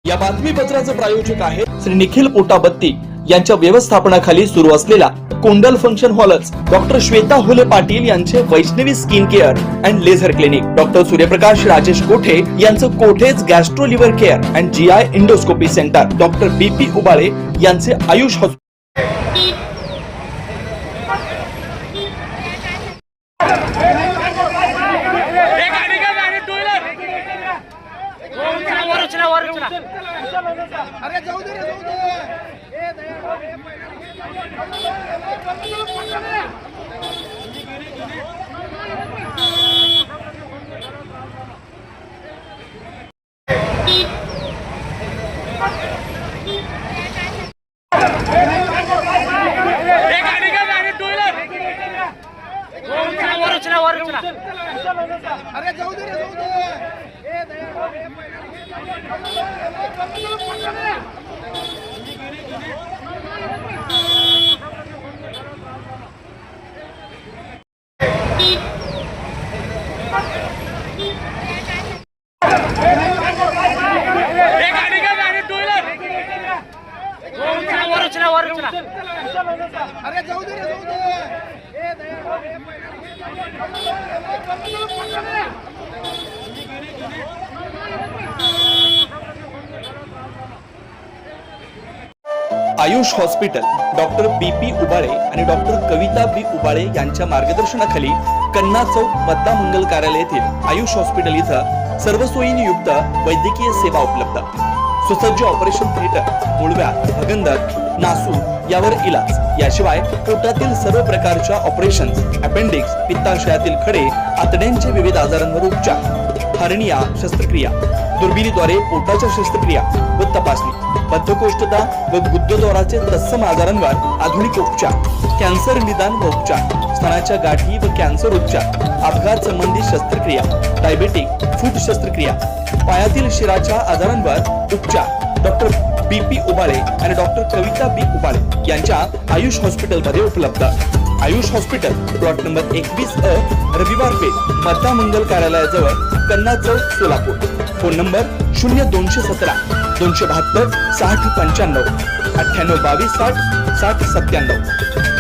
या बातमीपत्राचे प्रायोजक आहे श्री निखिल पोटाबत्ती यांच्या व्यवस्थापनाखाली सुरू असलेला कोंडल फंक्शन हॉलच, डॉक्टर श्वेता होले पाटील यांचे Vaishnavi skin care and laser clinic, doctor Suryaprakash Rajesh Kothe यांचं Kothe's gastro liver care and GI endoscopy centre, doctor BP Ubale यांचे आयुष हॉस्पिटल। अरे जाऊ दे रे, Ayush hospital, doctor BP Ubale आणि डॉक्टर कविता B उबाळे यांच्या मार्गदर्शनाखाली कन्ना चौक पद्मा मंगल कार्यालय येथील आयुष हॉस्पिटल इथं सर्व सोयींनी युक्त वैद्यकीय सेवा उपलब्ध, सुसज्ज ऑपरेशन थिएटर, मूळव्याध, भगंदर, नासू यावर इलाज, याशिवाय पोटातील सर्व प्रकारच्या ऑपरेशन्स, अपेंडिक्स, पित्ताशयातील खडे, आतड्यांचे विविध आजारांवर उपचार, हर्निया शस्त्रक्रिया, दुर्बिणीद्वारे पोटाच्या शस्त्रक्रिया व तपासणी, बद्धकोष्ठता व गुदद्वाराचे तत्सम आजारांवर आधुनिक उपचार, कॅन्सर निदान व उपचार, स्तनाच्या गाठी व कॅन्सर उपचार, अपघात संबंधित शस्त्रक्रिया, डायबेटिक फूट शस्त्रक्रिया, पायातील शिराच्या आजारांवर उपचार, डॉक्टर BP उबाळे आणि डॉक्टर कविता B उबाळे यांच्या आयुष हॉस्पिटल मध्ये उपलब्ध। Ayush hospital, plot number 21A, रविवार पेठ, पद्मा मंगल कार्यालयाजवळ, कन्ना चौक, सोलापूर। Phone number 0217 272 60 95 98 22 60 60 97।